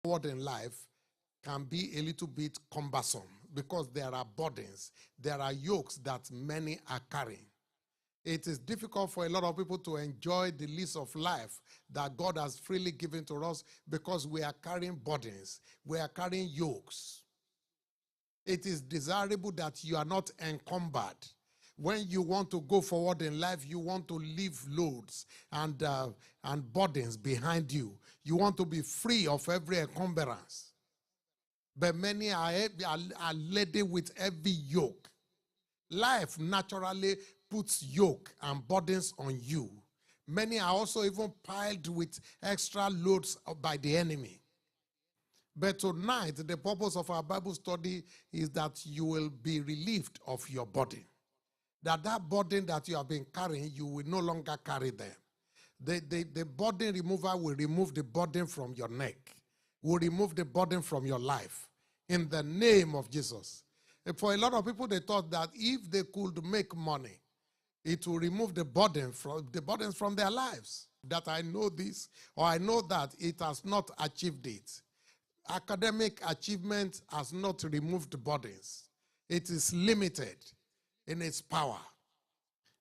forward in life can be a little bit cumbersome because there are burdens, there are yokes that many are carrying. It is difficult for a lot of people to enjoy the lease of life that God has freely given to us because we are carrying burdens, we are carrying yokes. It is desirable that you are not encumbered. When you want to go forward in life, you want to leave loads and burdens behind you. You want to be free of every encumbrance. But many are laden with every yoke. Life naturally puts yoke and burdens on you. Many are also even piled with extra loads by the enemy. But tonight, the purpose of our Bible study is that you will be relieved of your burden. That burden that you have been carrying, you will no longer carry them. The burden remover will remove the burden from your neck, will remove the burden from your life. In the name of Jesus. For a lot of people, they thought that if they could make money, it will remove the burdens from their lives. That I know this, or I know that it has not achieved it. Academic achievement has not removed burdens. It is limited in its power.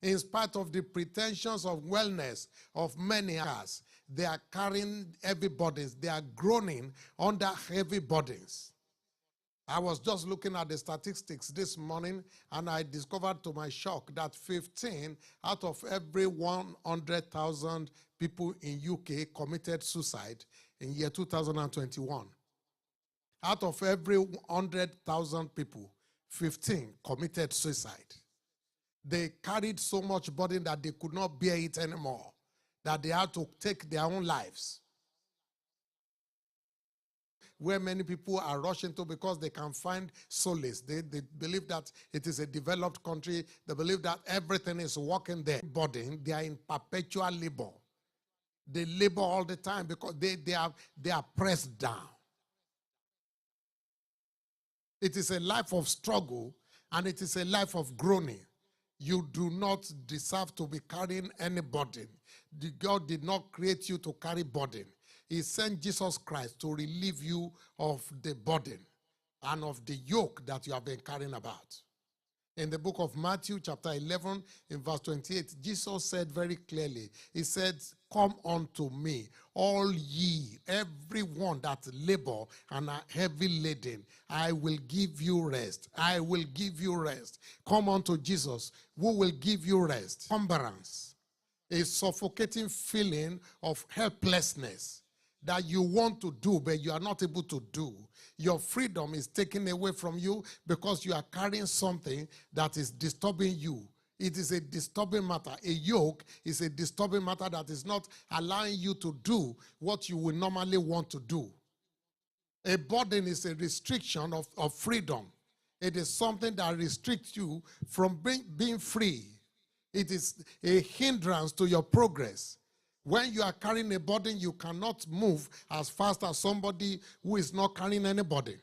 In spite of the pretensions of wellness of many others, they are carrying heavy burdens. They are groaning under heavy burdens. I was just looking at the statistics this morning, and I discovered to my shock that 15 out of every 100,000 people in UK committed suicide in year 2021. Out of every 100,000 people, 15 committed suicide. They carried so much burden that they could not bear it anymore, that they had to take their own lives. Where many people are rushing to because they can find solace. They believe that it is a developed country. They believe that everything is working there. Burden, they are in perpetual labor. They labor all the time because they are pressed down. It is a life of struggle, and it is a life of groaning. You do not deserve to be carrying any burden. God did not create you to carry burden. He sent Jesus Christ to relieve you of the burden and of the yoke that you have been carrying about. In the book of Matthew chapter 11 in verse 28, Jesus said very clearly, he said, "Come unto me, all ye, everyone that labor and are heavy laden, I will give you rest. I will give you rest." Come unto Jesus, who will give you rest. Encumbrance, a suffocating feeling of helplessness that you want to do, but you are not able to do. Your freedom is taken away from you because you are carrying something that is disturbing you. It is a disturbing matter. A yoke is a disturbing matter that is not allowing you to do what you would normally want to do. A burden is a restriction of freedom. It is something that restricts you from being free. It is a hindrance to your progress. When you are carrying a burden, you cannot move as fast as somebody who is not carrying any burden.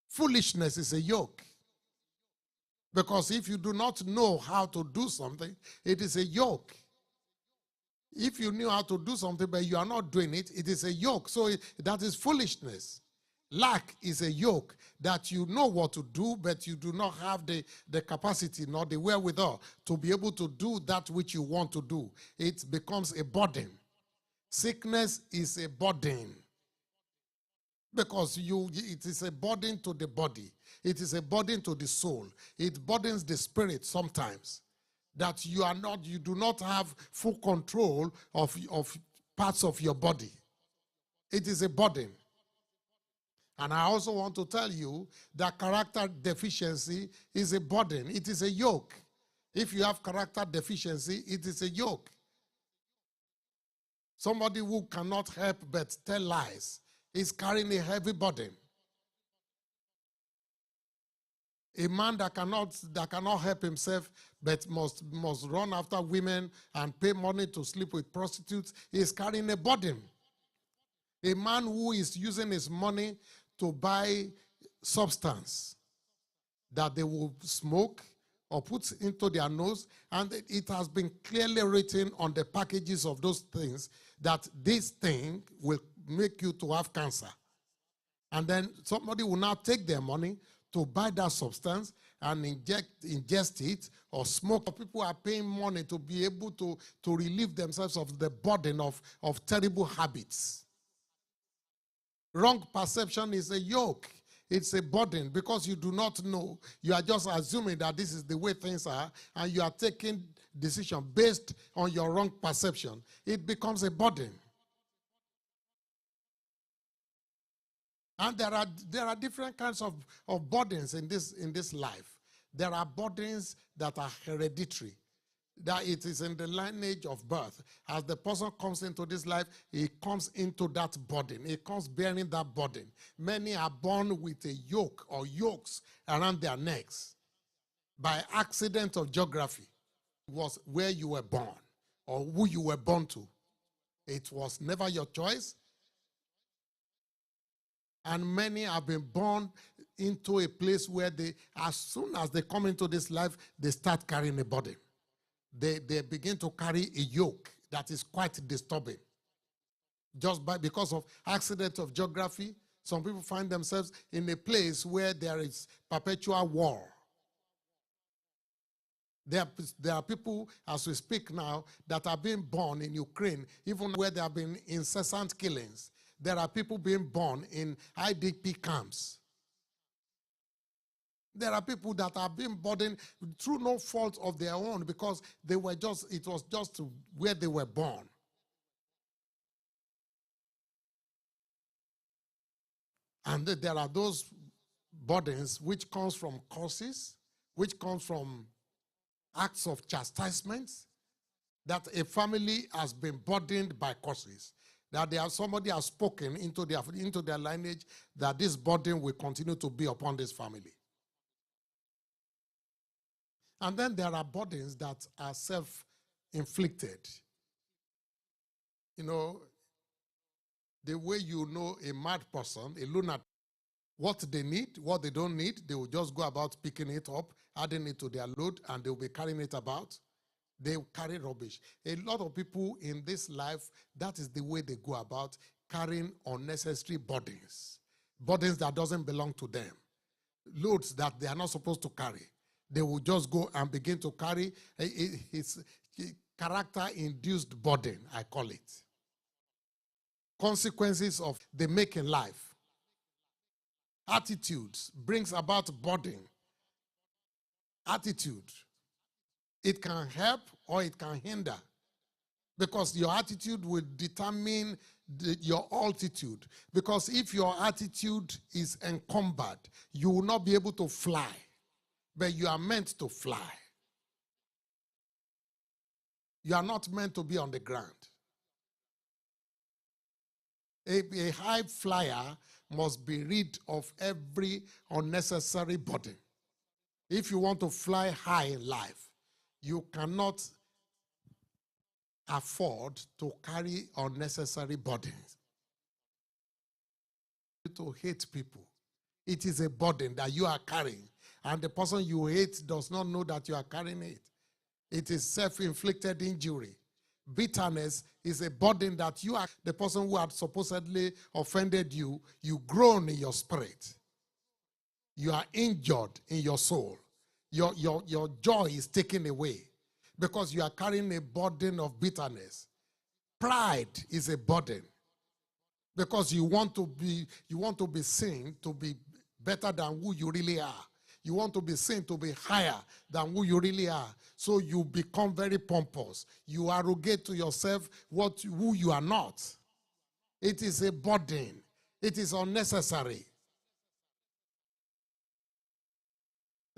Foolishness is a yoke. Because if you do not know how to do something, it is a yoke. If you knew how to do something but you are not doing it, it is a yoke. So that is foolishness. Lack is a yoke that you know what to do, but you do not have the capacity nor the wherewithal to be able to do that which you want to do. It becomes a burden. Sickness is a burden because it is a burden to the body. It is a burden to the soul. It burdens the spirit sometimes, that you do not have full control of parts of your body. It is a burden. And I also want to tell you that character deficiency is a burden. It is a yoke. If you have character deficiency, it is a yoke. Somebody who cannot help but tell lies is carrying a heavy burden. A man that cannot help himself but must run after women and pay money to sleep with prostitutes is carrying a burden. A man who is using his money to buy substance that they will smoke or put into their nose, and it has been clearly written on the packages of those things that this thing will make you to have cancer. And then somebody will now take their money to buy that substance and ingest it or smoke. People are paying money to be able to relieve themselves of the burden of terrible habits. Wrong perception is a yoke. It's a burden because you do not know. You are just assuming that this is the way things are, and you are taking decision based on your wrong perception. It becomes a burden. And there are different kinds of burdens in this life. There are burdens that are hereditary, that it is in the lineage of birth. As the person comes into this life, he comes into that burden. He comes bearing that burden. Many are born with a yoke or yokes around their necks by accident of geography. It was where you were born or who you were born to. It was never your choice. And many have been born into a place where as soon as they come into this life, they start carrying a burden. They begin to carry a yoke that is quite disturbing. Just because of accident of geography, some people find themselves in a place where there is perpetual war. There are people, as we speak now, that are being born in Ukraine, even where there have been incessant killings. There are people being born in IDP camps. There are people that are being burdened through no fault of their own because it was just where they were born. And there are those burdens which comes from curses, which comes from acts of chastisement, that a family has been burdened by curses. That somebody has spoken into their lineage that this burden will continue to be upon this family. And then there are burdens that are self-inflicted. You know, the way you know a mad person, a lunatic, what they need, what they don't need, they will just go about picking it up, adding it to their load, and they will be carrying it about. They carry rubbish. A lot of people in this life, that is the way they go about carrying unnecessary burdens. Burdens that doesn't belong to them. Loads that they are not supposed to carry. They will just go and begin to carry. It's character-induced burden, I call it. Consequences of the making life. Attitudes brings about burden. Attitude. It can help or it can hinder, because your attitude will determine your altitude. Because if your attitude is encumbered, you will not be able to fly, but you are meant to fly. You are not meant to be on the ground. A high flyer must be rid of every unnecessary burden. If you want to fly high in life, you cannot afford to carry unnecessary burdens. To hate people. It is a burden that you are carrying, and the person you hate does not know that you are carrying it. It is self-inflicted injury. Bitterness is a burden that you are, the person who had supposedly offended you, you groan in your spirit. You are injured in your soul. Your joy is taken away because you are carrying a burden of bitterness. Pride is a burden because you want to be seen to be better than who you really are. You want to be seen to be higher than who you really are. So you become very pompous. You arrogate to yourself who you are not. It is a burden. It is unnecessary.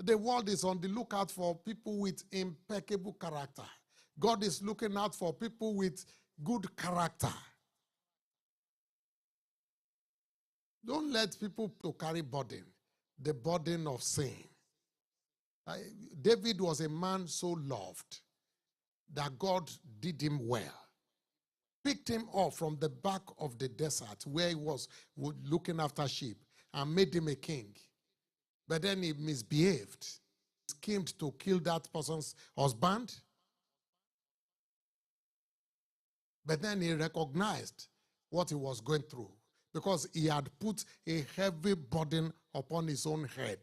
The world is on the lookout for people with impeccable character. God is looking out for people with good character. Don't let people to carry burden, the burden of sin. David was a man so loved that God did him well. Picked him up from the back of the desert where he was looking after sheep and made him a king. But then he misbehaved. He schemed to kill that person's husband. But then he recognized what he was going through, because he had put a heavy burden upon his own head.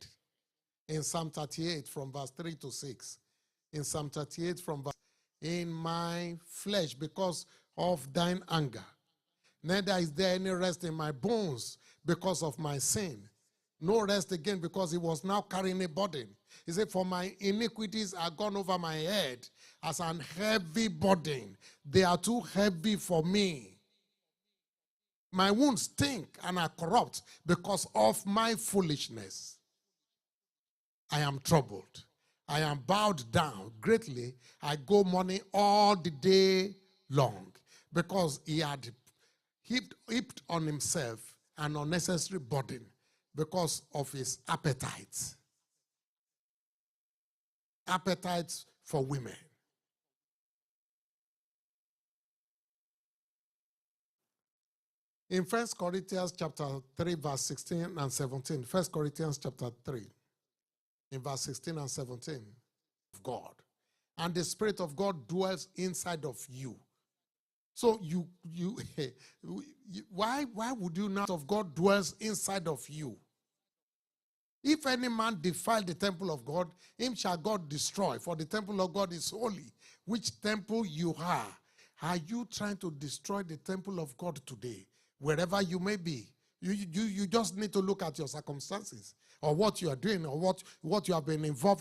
In Psalm 38 from verse 3 to 6. In Psalm 38 from verse, in my flesh because of thine anger. Neither is there any rest in my bones because of my sin. No rest again, because he was now carrying a burden. He said, for my iniquities are gone over my head as an heavy burden. They are too heavy for me. My wounds stink and are corrupt because of my foolishness. I am troubled. I am bowed down greatly. I go mourning all the day long, because he had heaped on himself an unnecessary burden because of his appetites. Appetites for women. In 1 Corinthians chapter 3, verse 16 and 17. 1 Corinthians chapter 3, in verse 16 and 17. Of God. And the Spirit of God dwells inside of you. So why would you not of God dwells inside of you? If any man defile the temple of God, him shall God destroy, for the temple of God is holy. Which temple you are? Are you trying to destroy the temple of God today? Wherever you may be. You just need to look at your circumstances, or what you are doing, or what you have been involved in.